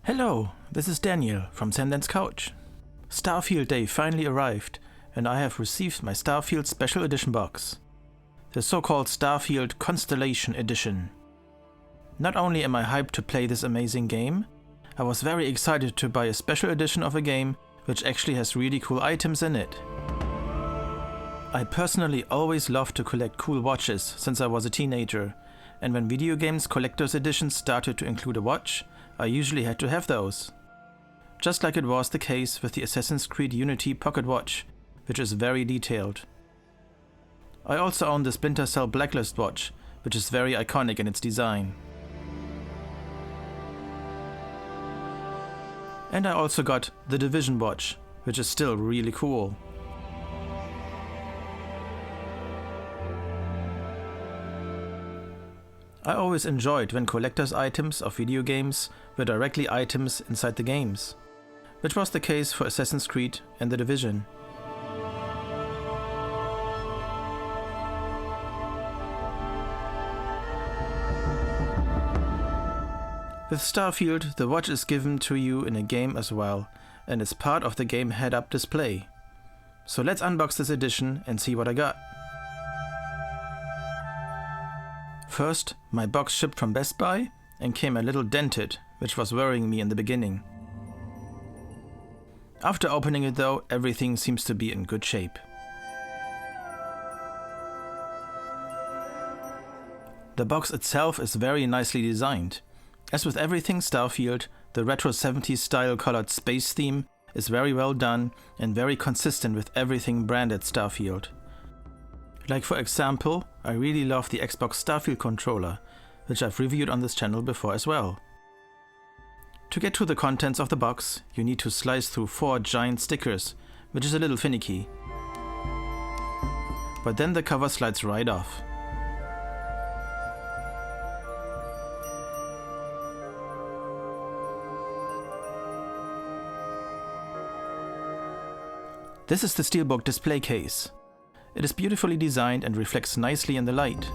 Hello, this is Daniel from Sandance Couch. Starfield Day finally arrived and I have received my Starfield Special Edition box. The so-called Starfield Constellation Edition. Not only am I hyped to play this amazing game, I was very excited to buy a special edition of a game which actually has really cool items in it. I personally always loved to collect cool watches since I was a teenager, and when video games collector's editions started to include a watch, I usually had to have those. Just like it was the case with the Assassin's Creed Unity pocket watch, which is very detailed. I also own the Splinter Cell Blacklist watch, which is very iconic in its design. And I also got the Division watch, which is still really cool. I always enjoyed when collector's items of video games were directly items inside the games, which was the case for Assassin's Creed and The Division. With Starfield, the watch is given to you in a game as well, and is part of the game head-up display. So let's unbox this edition and see what I got. First, my box shipped from Best Buy and came a little dented, which was worrying me in the beginning. After opening it though, everything seems to be in good shape. The box itself is very nicely designed. As with everything Starfield, the retro 70s style colored space theme is very well done and very consistent with everything branded Starfield. Like for example, I really love the Xbox Starfield controller, which I've reviewed on this channel before as well. To get to the contents of the box, you need to slice through 4 giant stickers, which is a little finicky. But then the cover slides right off. This is the Steelbook display case. It is beautifully designed and reflects nicely in the light.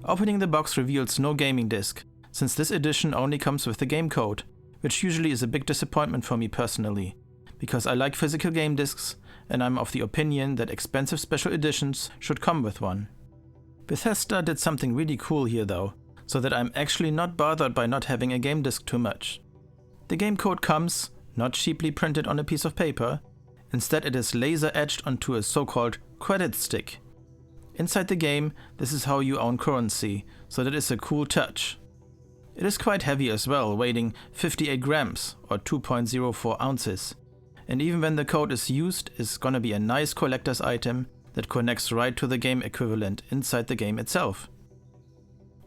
Opening the box reveals no gaming disc, since this edition only comes with the game code, which usually is a big disappointment for me personally, because I like physical game discs and I'm of the opinion that expensive special editions should come with one. Bethesda did something really cool here though, so that I'm actually not bothered by not having a game disc too much. The game code comes, not cheaply printed on a piece of paper, instead it is laser etched onto a so-called credit stick. Inside the game, this is how you own currency, so that is a cool touch. It is quite heavy as well, weighing 58 grams or 2.04 ounces. And even when the code is used, it's gonna be a nice collector's item that connects right to the game equivalent inside the game itself.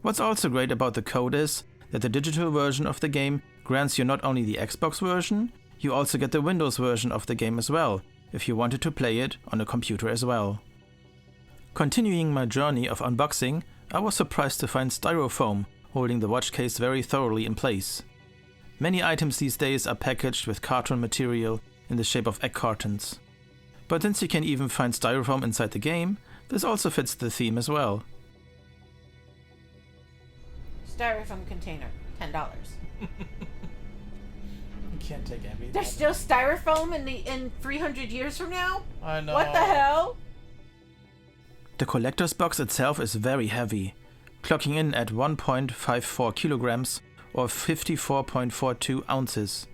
What's also great about the code is that the digital version of the game grants you not only the Xbox version, you also get the Windows version of the game as well, if you wanted to play it on a computer as well. Continuing my journey of unboxing, I was surprised to find styrofoam holding the watch case very thoroughly in place. Many items these days are packaged with carton material in the shape of egg cartons. But since you can even find styrofoam inside the game, this also fits the theme as well. Styrofoam container, $10. You can't take everything. There's still styrofoam in 300 years from now? I know. What the hell? The collector's box itself is very heavy, clocking in at 1.54 kilograms or 54.42 ounces.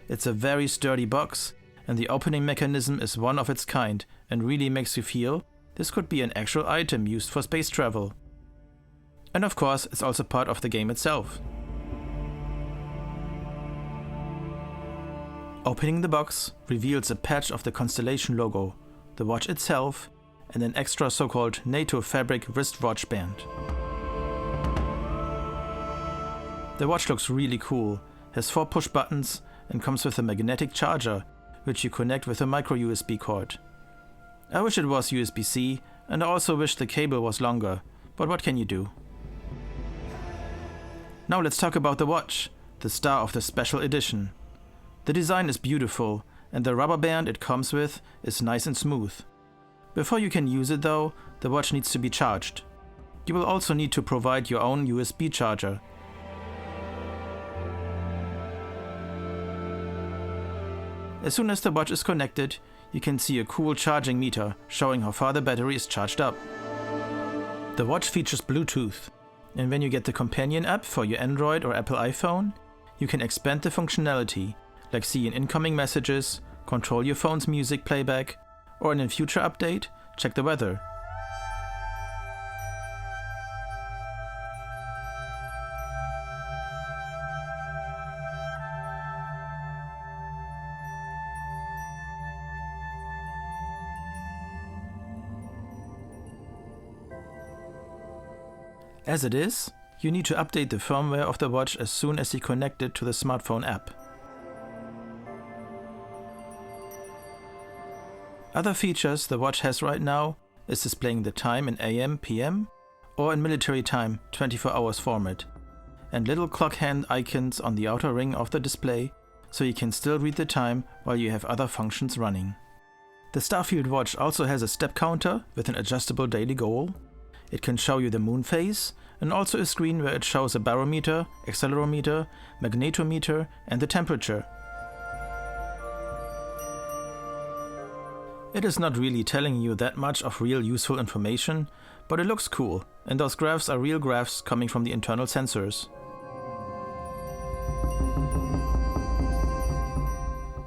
It's a very sturdy box, and the opening mechanism is one of its kind and really makes you feel this could be an actual item used for space travel. And of course, it's also part of the game itself. Opening the box reveals a patch of the Constellation logo, the watch itself, and an extra so-called NATO fabric wristwatch band. The watch looks really cool, has 4 push buttons and comes with a magnetic charger, which you connect with a micro USB cord. I wish it was USB-C, and I also wish the cable was longer, but what can you do? Now let's talk about the watch, the star of the special edition. The design is beautiful, and the rubber band it comes with is nice and smooth. Before you can use it though, the watch needs to be charged. You will also need to provide your own USB charger. As soon as the watch is connected, you can see a cool charging meter showing how far the battery is charged up. The watch features Bluetooth, and when you get the companion app for your Android or Apple iPhone, you can expand the functionality, like see incoming messages, control your phone's music playback, or in a future update, check the weather. As it is, you need to update the firmware of the watch as soon as you connect it to the smartphone app. Other features the watch has right now is displaying the time in AM, PM or in military time 24 hours format, and little clock hand icons on the outer ring of the display so you can still read the time while you have other functions running. The Starfield watch also has a step counter with an adjustable daily goal. It can show you the moon phase, and also a screen where it shows a barometer, accelerometer, magnetometer and the temperature. It is not really telling you that much of real useful information, but it looks cool, and those graphs are real graphs coming from the internal sensors.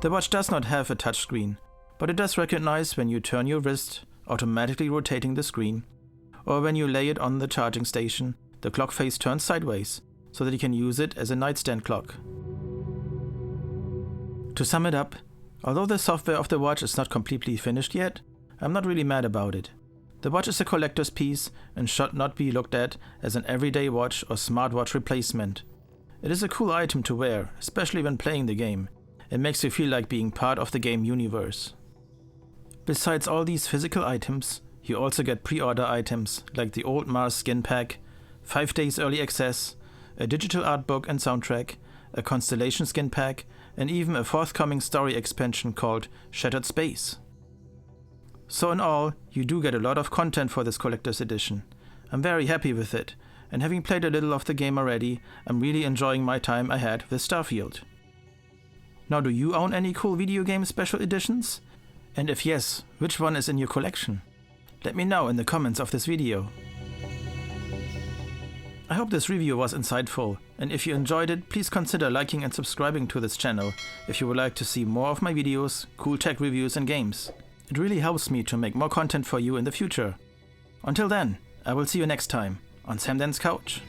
The watch does not have a touchscreen, but it does recognize when you turn your wrist, automatically rotating the screen, or when you lay it on the charging station, the clock face turns sideways, so that you can use it as a nightstand clock. To sum it up, although the software of the watch is not completely finished yet, I'm not really mad about it. The watch is a collector's piece and should not be looked at as an everyday watch or smartwatch replacement. It is a cool item to wear, especially when playing the game. It makes you feel like being part of the game universe. Besides all these physical items, you also get pre-order items like the old Mars skin pack, 5 days early access, a digital art book and soundtrack, a Constellation skin pack, and even a forthcoming story expansion called Shattered Space. So in all, you do get a lot of content for this collector's edition. I'm very happy with it, and having played a little of the game already, I'm really enjoying my time I had with Starfield. Now, do you own any cool video game special editions? And if yes, which one is in your collection? Let me know in the comments of this video. I hope this review was insightful, and if you enjoyed it, please consider liking and subscribing to this channel if you would like to see more of my videos, cool tech reviews and games. It really helps me to make more content for you in the future. Until then, I will see you next time on Sam Dan's Couch.